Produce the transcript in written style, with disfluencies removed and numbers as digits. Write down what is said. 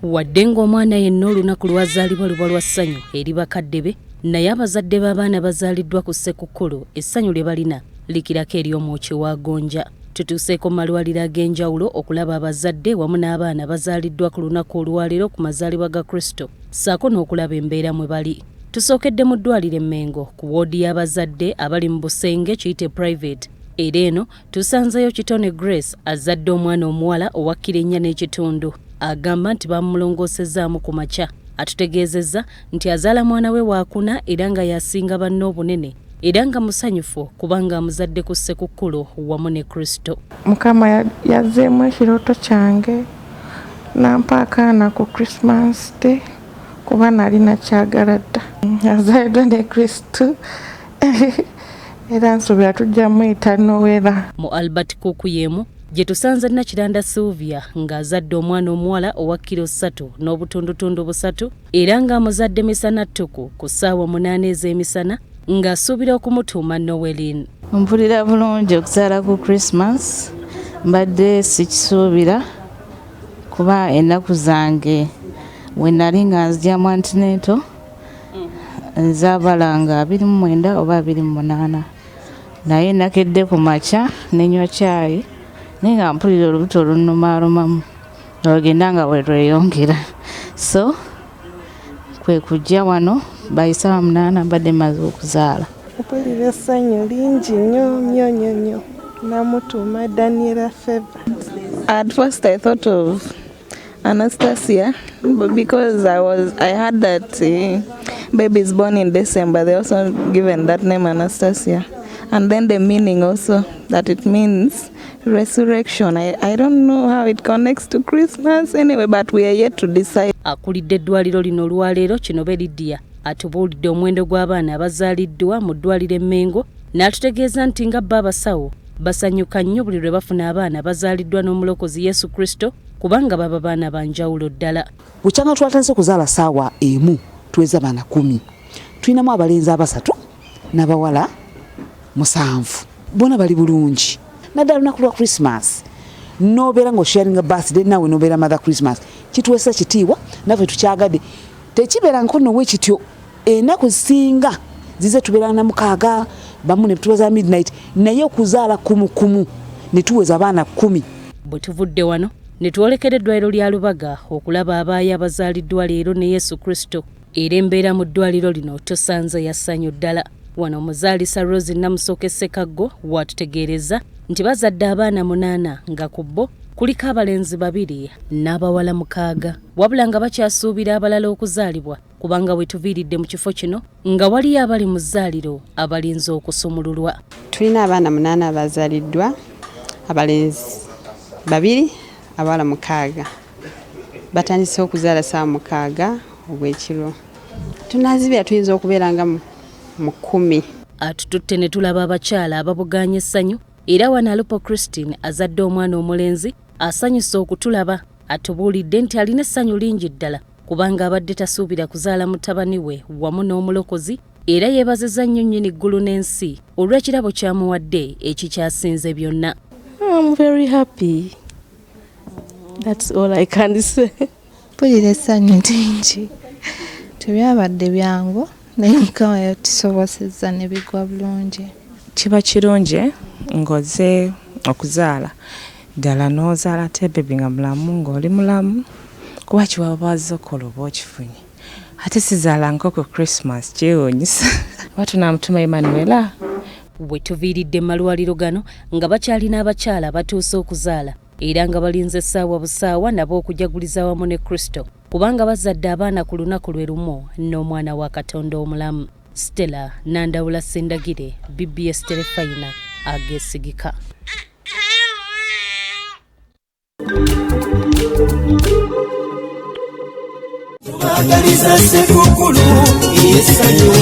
wadde ng'omwana yenna olunaku lwazaalibwa luba lwa ssanyu eri bakadde be, naye abazadde b'abaana bazaaliddwa ku Ssekukkulu essanyu lye balina likirako eri omwoki wa gonja. Tutuuseeko mu malwaliro ag'enjawulo okulaba abazadde wamu n'abaana bazaaliddwa ku lunaku olwaleero ku mazaalibwa ga Kristo, ssaako n'okulaba embeera mwe bali. Tusookedde mu ddwaliro Mengo ku woodi y'abazadde abali mu busenge kiyite private. Era eno tusanzeyo Kitone Grace azadde omwana omuwala owa kkiro 4.5. Agamba nti bamulongoosezaamu ku makya. Atutegeezezza nti azaala mwana we waakuna era nga yasinga banne obunene, era nga musanyufu kubanga amuzadde ku Ssekukkulu wamu ne Kristo. Mukama yazzeemu ekirooto kyange nampa akaana ku Christmas Day kuba nali nakyagala dda. Azaaliddwa ne Kristo era nsuubira tujja muyita Nowera. Mu Albert Kukuyemu gye tusanze Nakiranda Sylvia ng'azadde omwana omuwala owa kkiro 3 n'obutundutundu 3 era ng'amuzadde misana ttuku ku ssaawa 8 ez'emisana ng'asuubira okumutuuma Noweline. Mpulira bulungi okuzaala ku Christmas, mbadde sikisuubira kuba ennaku zange we nali nga nzigyamu antenatal nzaabalanga 29 oba 28, naye nakedde ku makya nenywa caayi naye nga mpulira olubuto olunumaalumamu olugenda nga bwe lweyongera, so kwe kujja wano bayisa 8 mbadde maze okuzaala. Mpulira essanyu lingi nnyo namutuuma Daniela Feva. At first I thought of Anastasia because I heard that baby is born in December. They also given that name Anastasia, and then the meaning also that it means resurrection. I don't know how it connects to Christmas anyway, but we are yet to decide. Akulidde eddwaliro lino olwaleero Kinobe Lydia atubuulidde omuwendo gw'abaana abazaaliddwa mu ddwaliro Mengo n'atutegeeza nti nga bba abasawo basanyuka nnyo buli lwe bafuna abaana bazaaliddwa n'omulokozi Yesu Kristo kubanga baba baana banjawulo ddala. Bukyanga twatandise okuzaala ssaawa emu tuweza abaana 10. Tulinamu abalenzi 3 n'abawala 7. Bona bali bulungi. Naddala lunaku lwa Christmas nobeera ng'osharinga birthday nawe nobeera mother Christmas kituweesa kitiibwa naffe tukyagadde. Tekibeera nkono wekityo ennaku zisinga zize tubeera na 6 bamu ne tuweza midnight naye okuzaala kumu ne tuweza abaana 10. Bwe tuvudde wano ne twolekera eddwaliro lya Lubaga okulaba abaayi abazaaliddwa leero ne Yesu Kristo, era embeera mu ddwaliro lino tosanze ya ssanyu ddala. Wano omuzaalisa Rose Namusooke Ssekaggwa watutegeereza nti bazadde abaana 8 nga ku bo kuliko abalenzi 2 n'abawala 6, wabula nga bakyasuubira abalala okuzaalibwa kubanga bwe tuviiridde mu kifo kino nga waliyo abali mu zzaaliro abalinze okusumululwa. Tulina abaana 8 abazaaliddwa, abalenzi 2, abawala 6. Batandise okuzaala ssaawa 6 ogw'ekiro. Tunaazibira tuyinza okubeeranga mu 10. Atututte ne tulaba abakyala ababugaanya essanyu, era wano Alupo Christine azadde omwana omulenzi asanyusa okutulaba. Atubuulidde nti alina essanyu lingi ddala kubanga abadde tasuubira kuzaala mutabani we wamu n'omulokozi, era yeebazizza nnyo nnyini ggulu n'ensi olw'ekirabo kyamuwadde ekikyasinze byonna. I'm very happy. That's all I can say. Mpulira essanyu lingi. Tebyabadde byangu naye Mukama yatusobozesezza ne bigwa bulungi. Kiba kirungi ng'ozze okuzaala ddala n'ozaala ate bebi nga mulamu ng'oli mulamu kuba kiwabaza okola oba okifunye. Ate sizaala nkoko Christmas kyewuunyisa. Batunamutuma Emanuela. Bwe tuviiridde mu malwaliro gano nga bakyalina abakyala batuuse okuzaala era nga balinze essaawa busaawa nabo okujaguliza wamu ne Kristo kubanga bazadde abaana ku lunaku lwe lumu n'omwana wa Katonda omulamu. Stella Nandawula Sendagire, BBS Terefayina, ageesigika. Ssekukkulu, essanyu.